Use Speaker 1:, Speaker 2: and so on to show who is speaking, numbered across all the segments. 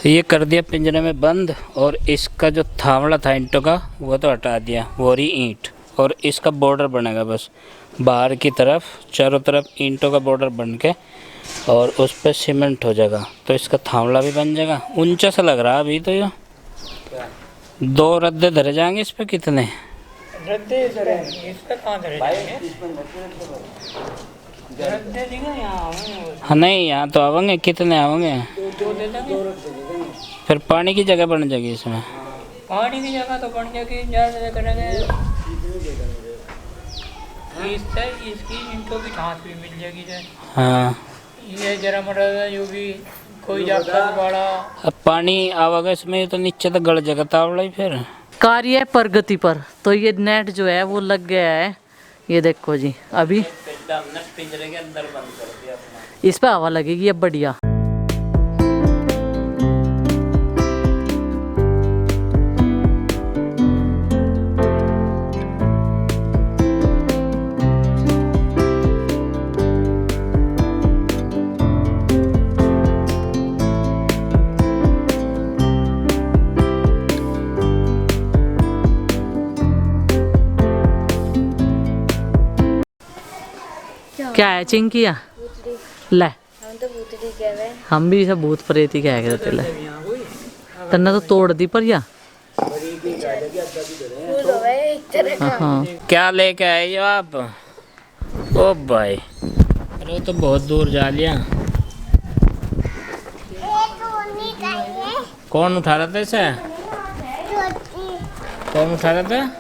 Speaker 1: ये कर दिया पिंजरे में बंद और इसका जो थावड़ा था ईंटों का वो तो हटा दिया, वो रही ईंट। और इसका बॉर्डर बनेगा बस बाहर की तरफ, चारों तरफ ईंटों का बॉर्डर बन के और उस पर सीमेंट हो जाएगा, तो इसका थावड़ा भी बन जाएगा। ऊंचा सा लग रहा है अभी तो। ये 2 रद्दे धरे जाएंगे इस पे। कितने
Speaker 2: रद्दे धरे इस पे? कहाँ धरे जाएंगे? रद्दे देंगे यहाँ।
Speaker 1: हाँ नहीं, यहाँ तो आवेंगे। कितने आवेंगे?
Speaker 2: 2 दे देंगे।
Speaker 1: फिर पानी की जगह बन जाएगी इसमें।
Speaker 2: पानी की जगह तो बन जाएगी, ज़्यादा करेंगे इससे इसकी ईंटों की घास भी मिल जाएगी।
Speaker 1: हाँ,
Speaker 2: ये जरा मरा जो भी कोई जाता बड़ा।
Speaker 1: अब पानी आवेगा इसमें तो नीचे तक गड़ जाएगा तावड़ा ही। फिर
Speaker 3: कार्य प्रगति पर तो ये नेट जो है वो लग गया है। ये देखो जी, अभी
Speaker 1: पिंजरे के अंदर बंद कर दिया अपना।
Speaker 3: इस पे हवा लगेगी अब बढ़िया। क्या है चिंकिया? ले
Speaker 4: हम तो भूतड़ी कह रहे हैं।
Speaker 3: हम भी सब भूत प्रेत ही कह रहे थे। तन्ना तो तोड़ दी पर या
Speaker 4: फूल हो गए एक तरह का।
Speaker 3: हाँ।
Speaker 1: क्या लेके आए हो आप? ओ भाई, अरे तो बहुत दूर जा लिया। कौन उठा रहा था इसे? कौन उठा रहा था?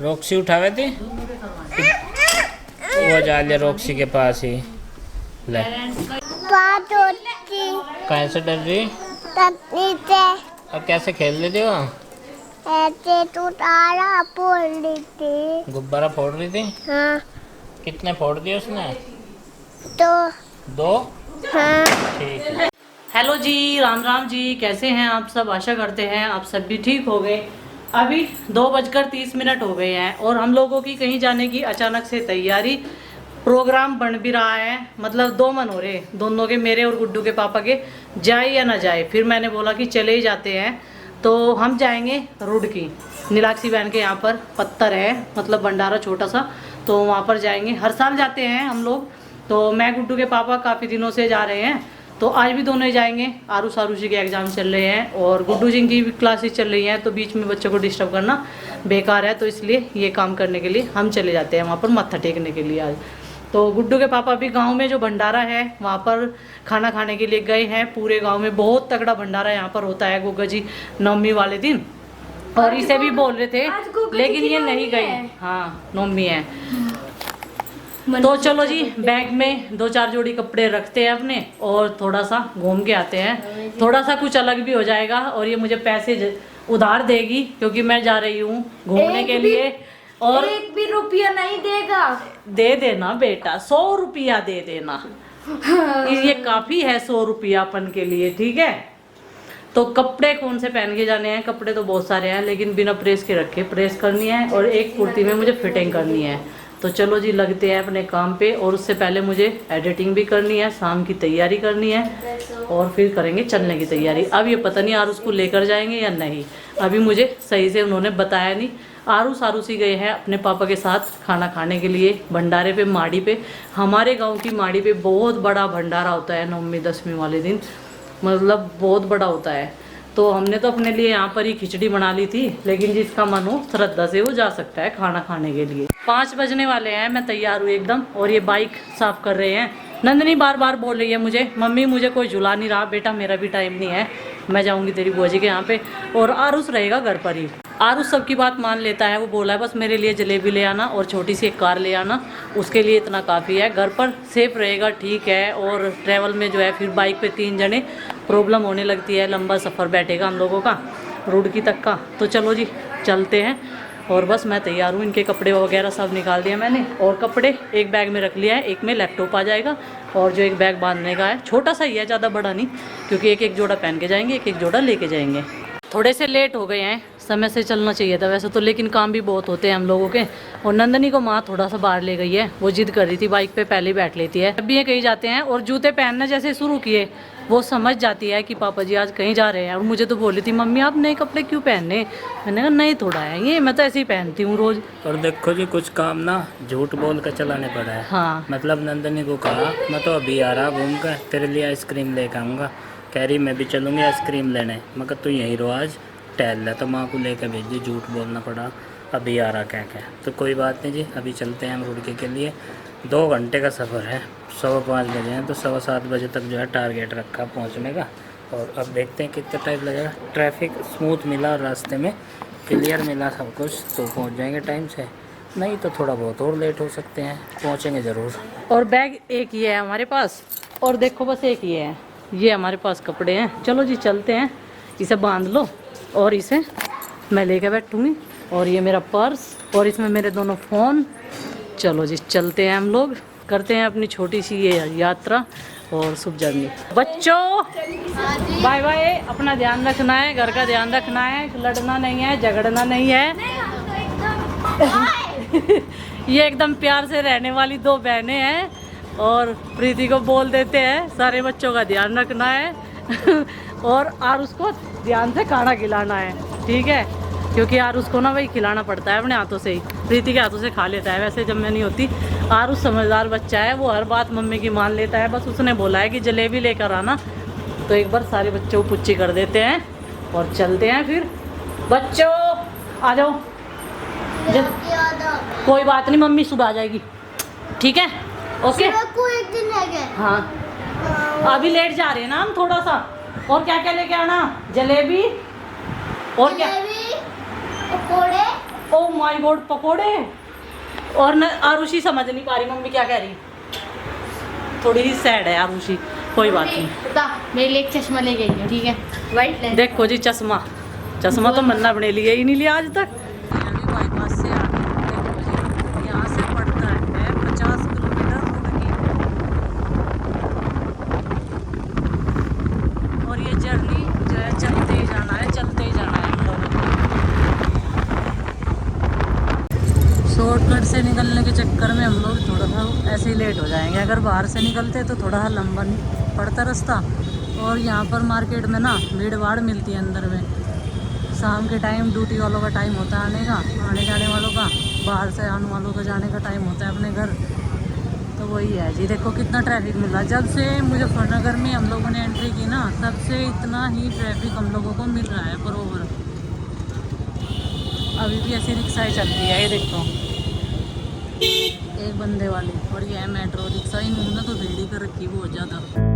Speaker 1: रॉक्सी उठावे थी। वो जा लिया रॉक्सी के पास ही। ले
Speaker 4: बात होती
Speaker 1: कैसे डर रही?
Speaker 4: नीचे
Speaker 1: और कैसे खेल रही थी वो?
Speaker 4: ऐसे तो तारा फोड़ ली थी।
Speaker 1: गुब्बारा फोड़ रही थी?
Speaker 4: हाँ
Speaker 1: कितने फोड़ दिए उसने?
Speaker 4: तो
Speaker 1: 2?
Speaker 4: हाँ।
Speaker 1: ठीक है।
Speaker 3: हेलो जी, राम राम जी, कैसे हैं आप सब? आशा करते हैं आप सब भी ठीक हो गए। अभी 2:30 हो गए हैं और हम लोगों की कहीं जाने की अचानक से तैयारी। प्रोग्राम बन भी रहा है, मतलब 2 मन हो रहे दोनों के, मेरे और गुड्डू के पापा के, जाए या ना जाए। फिर मैंने बोला कि चले ही जाते हैं। तो हम जाएंगे रुड़की, नीलाक्षी बहन के यहाँ पर पत्थर है, मतलब भंडारा छोटा सा, तो वहाँ पर जाएंगे। हर साल जाते हैं हम लोग। तो मैं गुड्डू के पापा काफ़ी दिनों से जा रहे हैं, तो आज भी दोनों ही जाएंगे। आरू सारू जी के एग्ज़ाम चल रहे हैं और गुड्डू जी की भी क्लासेस चल रही हैं, तो बीच में बच्चों को डिस्टर्ब करना बेकार है, तो इसलिए ये काम करने के लिए हम चले जाते हैं वहाँ पर मत्था टेकने के लिए आज। तो गुड्डू के पापा भी गांव में जो भंडारा है वहाँ पर खाना खाने के लिए गए हैं। पूरे गांव में बहुत तगड़ा भंडारा यहाँ पर होता है गोगा जी नवमी वाले दिन, और इसे भी बोल रहे थे लेकिन ये नहीं गई। हाँ, नवमी है। तो चलो जी, बैग में 2-4 जोड़ी कपड़े रखते हैं अपने और थोड़ा सा घूम के आते हैं। थोड़ा सा कुछ अलग भी हो जाएगा और ये मुझे पैसे उधार देगी क्योंकि मैं जा रही हूँ घूमने के लिए। और
Speaker 4: 1 भी रुपया नहीं देगा।
Speaker 3: दे देना बेटा, 100 रुपया दे देना। ये काफी है 100 रुपया अपन के लिए, ठीक है। तो कपड़े कौन से पहन के जाने हैं? कपड़े तो बहुत सारे हैं लेकिन बिना प्रेस के रखे, प्रेस करनी है और एक कुर्ती में मुझे फिटिंग करनी है। तो चलो जी, लगते हैं अपने काम पे। और उससे पहले मुझे एडिटिंग भी करनी है, शाम की तैयारी करनी है और फिर करेंगे चलने की तैयारी। अब ये पता नहीं आरूस को लेकर जाएंगे या नहीं, अभी मुझे सही से उन्होंने बताया नहीं। आरूस आरूसी गए हैं अपने पापा के साथ खाना खाने के लिए भंडारे पे, माड़ी पे। हमारे गांव की माड़ी पे बहुत बड़ा भंडारा होता है नवमी 10वीं वाले दिन, मतलब बहुत बड़ा होता है। तो हमने तो अपने लिए यहाँ पर ही खिचड़ी बना ली थी, लेकिन जिसका मन हो श्रद्धा से वो जा सकता है खाना खाने के लिए। 5 बजने वाले हैं, मैं तैयार हूँ एकदम। और ये बाइक साफ कर रहे हैं। नंदनी बार बार बोल रही है मुझे, मम्मी मुझे कोई झुला नहीं रहा। बेटा मेरा भी टाइम नहीं है, मैं जाऊँगी तेरी बुआ जी के यहाँ पे और आरूस रहेगा घर पर ही। आरूस सबकी बात मान लेता है, वो बोला है बस मेरे लिए जलेबी ले आना और छोटी सी एक कार ले आना, उसके लिए इतना काफ़ी है। घर पर सेफ रहेगा, ठीक है। और ट्रैवल में जो है फिर बाइक पे 3 जने प्रॉब्लम होने लगती है, लंबा सफ़र बैठेगा हम लोगों का रुड़की तक का। तो चलो जी चलते हैं। और बस मैं तैयार हूँ, इनके कपड़े वगैरह सब निकाल दिया मैंने और कपड़े एक बैग में रख लिया है, एक में लैपटॉप आ जाएगा और जो एक बैग बांधने का है छोटा सा ही है, ज़्यादा बड़ा नहीं, क्योंकि एक एक जोड़ा पहन के जाएंगे, एक एक जोड़ा लेके जाएंगे। थोड़े से लेट हो गए हैं, समय से चलना चाहिए था वैसे तो, लेकिन काम भी बहुत होते हैं हम लोगों के। और नंदनी को माँ थोड़ा सा बाहर ले गई है, वो जिद कर रही थी बाइक पे पहले ही बैठ लेती है। जब भी ये कहीं जाते हैं और जूते पहनना जैसे शुरू किए, वो समझ जाती है कि पापा जी आज कहीं जा रहे हैं। और मुझे तो बोली थी मम्मी आप नए कपड़े क्यों पहनने, मैंने कहा नहीं थोड़ा है ये, मैं तो ऐसे ही पहनती हूँ रोज़।
Speaker 1: और देखो जी कुछ काम ना झूठ बोल कर चलाने पड़ा है।
Speaker 3: हाँ
Speaker 1: मतलब नंदनी को कहा मैं तो अभी आ रहा घूम कर, तेरे लिए आइसक्रीम लेकर आऊँगा। कह रही मैं भी चलूँगी आइसक्रीम लेने। मैं कहा तू यहीं रो आज टहल ले, तो माँ को लेकर भेज दी। झूठ बोलना पड़ा, अभी आ रहा क्या क्या। तो कोई बात नहीं जी, अभी चलते हैं हम रुड़की के लिए। 2 घंटे का सफ़र है, 5:15 बजे हैं, तो 7:15 बजे तक जो है टारगेट रखा पहुँचने का। और अब देखते हैं कितना टाइम लगेगा। ट्रैफिक स्मूथ मिला और रास्ते में क्लियर मिला सब कुछ, तो पहुँच जाएंगे टाइम से। नहीं तो थोड़ा बहुत और लेट हो सकते हैं, पहुँचेंगे ज़रूर।
Speaker 3: और बैग एक ही है हमारे पास, और देखो बस एक ही है, ये हमारे पास कपड़े हैं। चलो जी चलते हैं, इसे बांध लो और इसे मैं लेके बैठूँगी। और ये मेरा पर्स और इसमें मेरे दोनों फ़ोन। चलो जी चलते हैं हम लोग, करते हैं अपनी छोटी सी ये यात्रा और शुभ जर्नी। बच्चों बाय बाय, अपना ध्यान रखना है, घर का ध्यान रखना है, लड़ना नहीं है, झगड़ना नहीं है। ये एकदम प्यार से रहने वाली 2 बहनें हैं। और प्रीति को बोल देते हैं सारे बच्चों का ध्यान रखना है और आरुष को ध्यान से खाना खिलाना है, ठीक है, क्योंकि आरुष को ना वही खिलाना पड़ता है अपने हाथों से ही। प्रीति के हाथों से खा लेता है वैसे जब मैं नहीं होती। आरुष समझदार बच्चा है, वो हर बात मम्मी की मान लेता है। बस उसने बोला है कि जलेबी लेकर आना, तो एक बार सारे बच्चों को पुच्ची कर देते हैं और चलते हैं फिर। बच्चों आ जाओ, कोई बात नहीं मम्मी सुबह आ जाएगी, ठीक है, ओके।
Speaker 4: को एक दिन रह गए।
Speaker 3: हाँ अभी लेट जा रहे हैं ना हम थोड़ा सा। और क्या क्या लेके आना, जलेबी और क्या,
Speaker 4: पकोड़े।
Speaker 3: ओ माय गॉड पकोड़े। और न आरुषि समझ नहीं पा रही मम्मी क्या कह रही, थोड़ी ही सैड है आरुषि। कोई बात नहीं,
Speaker 5: मेरे लिए एक चश्मा ले गई है, ठीक है, वाइट लेंस।
Speaker 3: देखो जी चश्मा तो मन्ना अपने लिए ही नहीं लिया आज तक। बाईपास से यहाँ से पड़ता है 50 किलोमीटर रुड़की। और ये जर्नी जो है चलते ही जाना है, चलते ही जाना है हम लोगों को। शॉर्टकट से निकलने के चक्कर में हम लोग थोड़ा सा ऐसे ही लेट हो जाएंगे। अगर बाहर से निकलते तो थोड़ा सा लंबा पड़ता रास्ता। और यहाँ पर मार्केट में ना भीड़ भाड़ मिलती है अंदर में। शाम के टाइम ड्यूटी वालों का टाइम होता है आने का, आने जाने वालों का, बाहर से आने वालों का जाने का टाइम होता है अपने घर। तो वही है जी, देखो कितना ट्रैफिक मिल रहा है। जब से मुजफ्फरनगर में हम लोगों ने एंट्री की ना, तब से इतना ही ट्रैफिक हम लोगों को मिल रहा है बरोबर। अभी भी ऐसी रिक्शाएँ चलती है, ये देखो एक बंदे वाली। और ये है मेट्रो रिक्शा, इन्होंने तो भीड़ ही कर रखी बहुत ज़्यादा।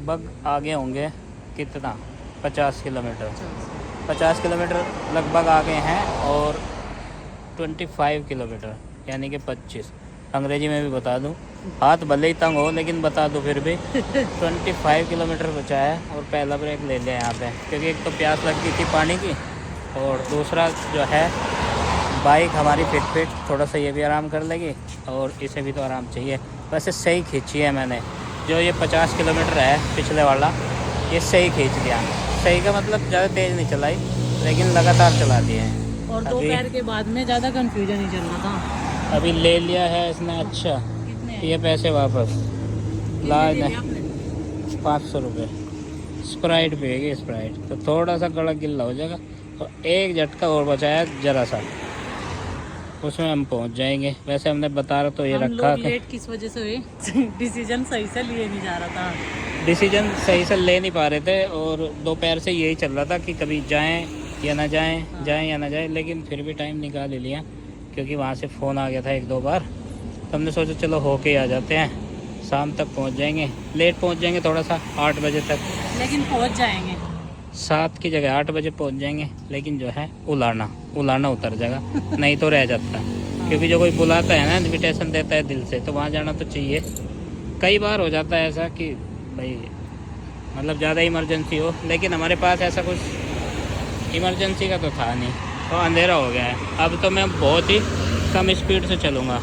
Speaker 1: लगभग आगे होंगे कितना 50 किलोमीटर 50 किलोमीटर लगभग आगे हैं और 25 किलोमीटर यानी कि 25 अंग्रेजी में भी बता दूं, हाथ भले ही तंग हो लेकिन बता दूं फिर भी 25 किलोमीटर बचा है। और पहला ब्रेक ले लिया यहाँ पे क्योंकि एक तो प्यास लग गई थी पानी की और दूसरा जो है बाइक हमारी फिट थोड़ा सा ये भी आराम कर लेगी और इसे भी तो आराम चाहिए। वैसे सही खींची है मैंने, जो ये 50 किलोमीटर है पिछले वाला ये सही खींच दिया। सही का मतलब ज़्यादा तेज़ नहीं चलाई लेकिन लगातार चला दिए हैं।
Speaker 3: और दोपहर के बाद में ज़्यादा कंफ्यूजन ही चल रहा था।
Speaker 1: अभी ले लिया है इसने। अच्छा ये पैसे वापस ला 500 रुपये स्प्राइट पिएगी स्प्राइट तो थोड़ा सा गला गिल्ला हो जाएगा और एक झटका और बचाया ज़रा सा, उसमें हम पहुंच जाएंगे। वैसे हमने बता रहा तो ये रखा
Speaker 3: लोग लेट किस वजह से हुए डिसीजन सही से लिए नहीं जा रहा था।
Speaker 1: डिसीजन सही से ले नहीं पा रहे थे और दोपहर से यही चल रहा था कि कभी जाएं या ना जाएं जाएं या ना जाएं, लेकिन फिर भी टाइम निकाल ही लिया क्योंकि वहाँ से फ़ोन आ गया था 1-2 बार। तो हमने सोचा चलो होके ही आ जाते हैं, शाम तक पहुँच जाएंगे। लेट पहुँच जाएंगे थोड़ा सा 8 बजे तक,
Speaker 3: लेकिन पहुंच जाएंगे।
Speaker 1: 7 की जगह 8 बजे पहुँच जाएंगे। लेकिन जो है उलाना उतर जाएगा नहीं तो रह जाता है क्योंकि जो कोई बुलाता है ना इन्विटेशन देता है दिल से तो वहाँ जाना तो चाहिए। कई बार हो जाता है ऐसा कि भाई मतलब ज़्यादा इमरजेंसी हो, लेकिन हमारे पास ऐसा कुछ इमरजेंसी का तो था नहीं तो अंधेरा हो गया है। अब तो मैं बहुत ही कम स्पीड से चलूँगा।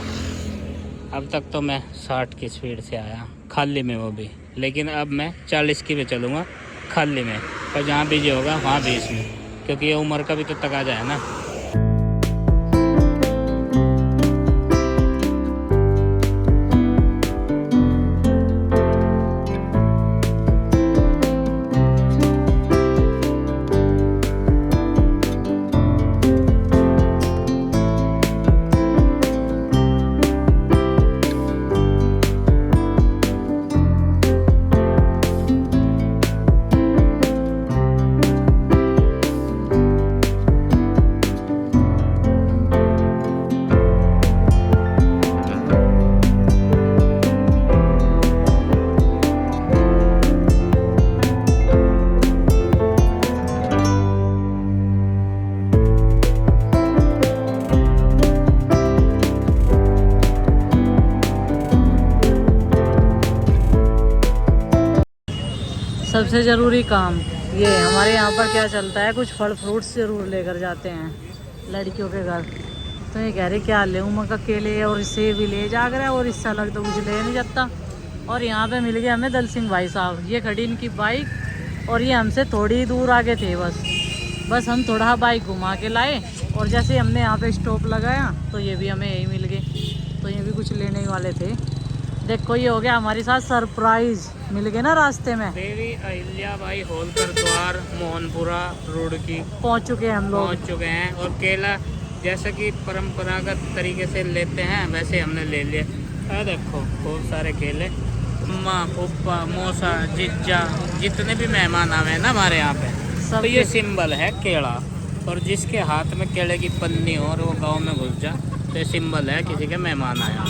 Speaker 1: अब तक तो मैं 60 की स्पीड से आया खाली में, वो भी, लेकिन अब मैं 40 की पे चलूँगा खाली में। और जहाँ बिजी होगा वहाँ 20 में, क्योंकि ये उम्र का भी तो तकाजा है ना।
Speaker 3: सबसे ज़रूरी काम ये हमारे यहाँ पर क्या चलता है, कुछ फल फ्रूट्स ज़रूर लेकर जाते हैं लड़कियों के घर। तो ये कह रहे क्या ले, मैं केले और सेब भी ले जा कर और इससे अलग तो कुछ ले नहीं जाता। और यहाँ पे मिल गया हमें दल सिंह भाई साहब, ये खड़ी इनकी बाइक और ये हमसे थोड़ी दूर आगे थे। बस हम थोड़ा बाइक घुमा के लाए और जैसे हमने यहाँ पे स्टॉप लगाया तो ये भी हमें यही मिल गए। तो ये भी कुछ लेने वाले थे। देखो ये हो गया हमारे साथ सरप्राइज, मिल गए ना रास्ते में।
Speaker 1: देवी अहिल्याबाई होलकर द्वार मोहनपुरा रोड की
Speaker 3: पहुँच चुके हैं हम लोग,
Speaker 1: पहुँच चुके हैं। और केला जैसा कि परंपरागत तरीके से लेते हैं वैसे हमने ले लिया। देखो बहुत सारे केले, अम्मा पप्पा मौसा जिज्जा जितने भी मेहमान आए हैं ना हमारे यहाँ पे, तो ये सिंबल है केला। और जिसके हाथ में केले की पन्नी हो और वो गांव में घुस जा तो ये सिंबल है किसी के मेहमान आया।